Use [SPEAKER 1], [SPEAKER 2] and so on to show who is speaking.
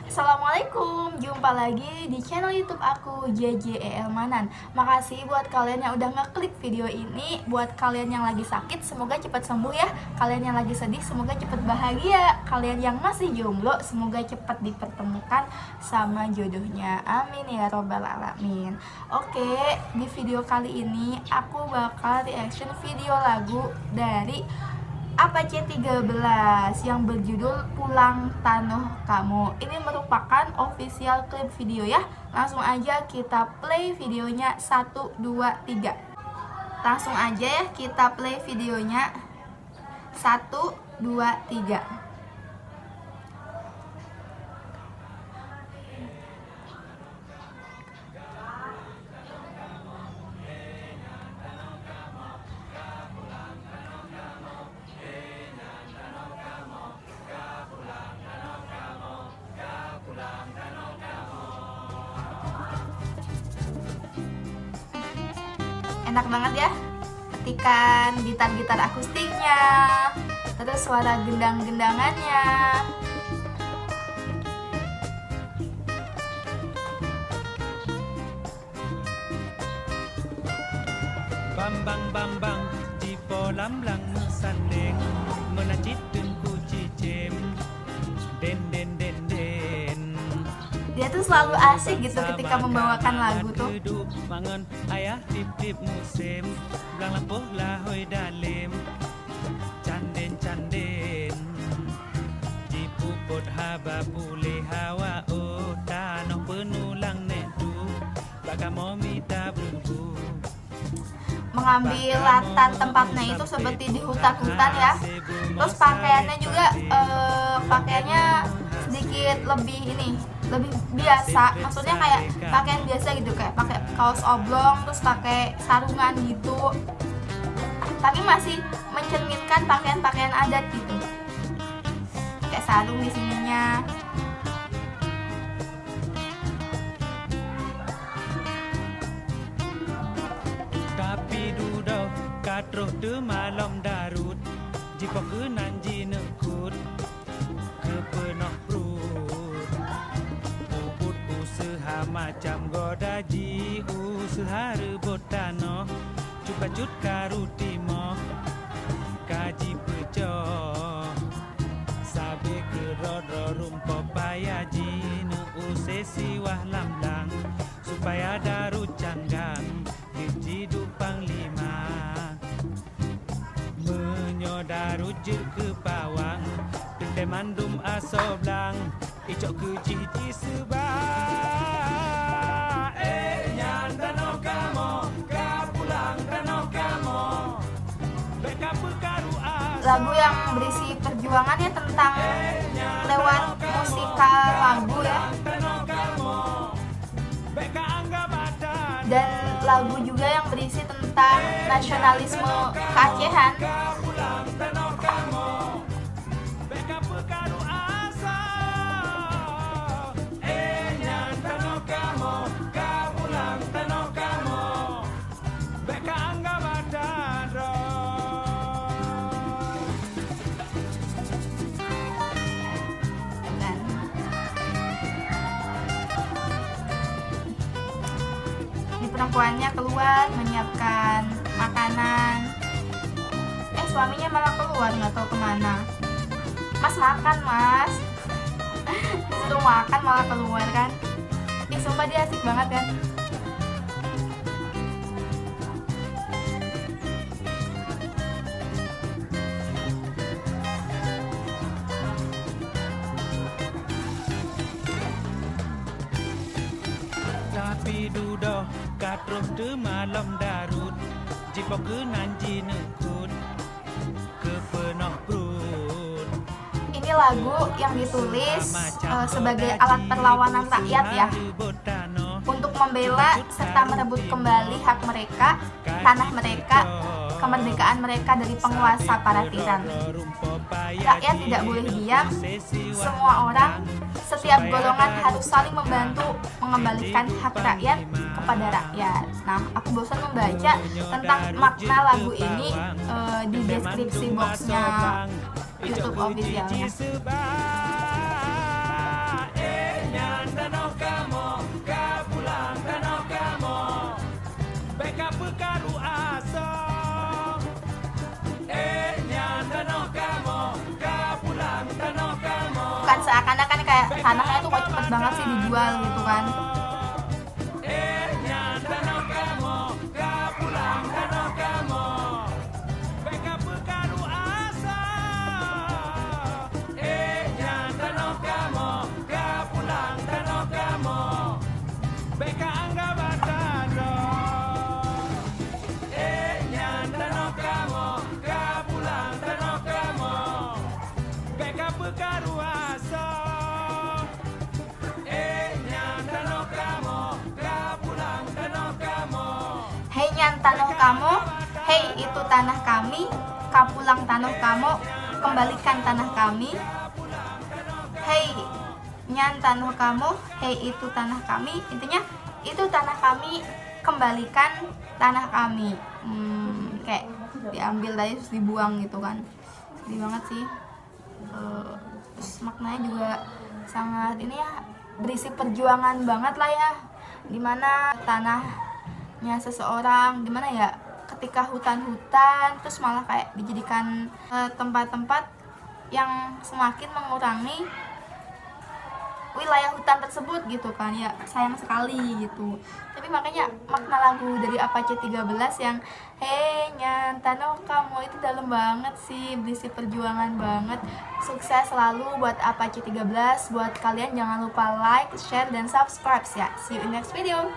[SPEAKER 1] Assalamualaikum, jumpa lagi di channel YouTube aku JJEL Manan. Makasih buat kalian yang udah ngeklik video ini. Buat kalian yang lagi sakit, semoga cepat sembuh ya. Kalian yang lagi sedih, semoga cepat bahagia. Kalian yang masih jomblo, semoga cepat dipertemukan sama jodohnya. Amin ya robbal alamin. Oke, di video kali ini aku bakal reaction video lagu dari Apache 13 yang berjudul Pulang Tanoh Kamu. Ini merupakan official klip video ya. Langsung aja kita play videonya 1 2 3. Langsung aja ya kita play videonya 1 2 3. Enak banget ya, ketikan gitar-gitar akustiknya, terus suara gendang-gendangannya.
[SPEAKER 2] Bambang di kolam lang sandeng menajit ku cicim den den den den.
[SPEAKER 1] Dia tuh selalu asik gitu ketika membawakan lagu tuh.
[SPEAKER 2] Mangan ayah dip musim belang lampuh lahoi dalim canden canden jipuput haba pule hawa o tanoh penulang nedu baka momita bubu.
[SPEAKER 1] Mengambil latar tempatnya itu seperti di hutan-hutan ya. Terus pakaiannya juga pakaiannya sedikit lebih biasa, maksudnya kayak pakaian biasa gitu, kayak pakai kaos oblong terus pakai sarungan gitu, tapi masih mencerminkan pakaian-pakaian adat gitu, kayak sarung di sininya.
[SPEAKER 2] Tapi dudau katroh de malam darut jipok nanji nekut kepenok perut puput usaha macam godaji usaha rebut tanoh cukacut karutimo kaji pejo sabe kerodro rumpo payaji ne usesi wah lamblang supaya darut canggang dijidu panglima menyodarujuk ke pawang dendai mandum asoblang icok ke jiji sebab nyan danau kamo kapulang danau kamo beka perkaru
[SPEAKER 1] Lagu yang berisi perjuangan ya, tentang lewat musikal lagu ya, dan lagu juga yang berisi tentang nasionalisme keacehan. Perempuannya keluar menyiapkan makanan, suaminya malah keluar nggak tahu kemana. Mas makan mas, disuruh makan malah keluar kan. Sumpah dia asik banget kan.
[SPEAKER 2] Tapi dudoh katroh de malam darut jipok nanji nekut kepenok perut.
[SPEAKER 1] Ini lagu yang ditulis sebagai alat perlawanan rakyat ya, untuk membela serta merebut kembali hak mereka, tanah mereka, kemerdekaan mereka dari penguasa para tiran. Rakyat tidak boleh diam, semua orang, setiap golongan harus saling membantu mengembalikan hak rakyat kepada rakyat. Nah, aku bosan membaca tentang makna lagu ini di deskripsi boxnya YouTube officialnya. kan, seakan-akan kayak tanahnya tuh kok cepet banget sih dijual gitu kan. Hei nyan tanah kamu, hei itu tanah kami, kapulang tanah kamu, kembalikan tanah kami. Hei nyan tanah kamu, hei itu tanah kami, intinya itu tanah kami, kembalikan tanah kami. Kayak diambil tadi terus dibuang gitu kan, sedih banget sih. Terus maknanya juga sangat ini ya, berisi perjuangan banget lah ya, dimana tanahnya seseorang, dimana ya ketika hutan-hutan terus malah kayak dijadikan tempat-tempat yang semakin mengurangi wilayah hutan tersebut gitu kan ya, sayang sekali gitu. Tapi makanya makna lagu dari Apache 13 yang Hei nyan tanah kamu itu dalam banget sih, berisi perjuangan banget. Sukses selalu buat Apache 13, buat kalian jangan lupa like, share, dan subscribe ya. See you in next video.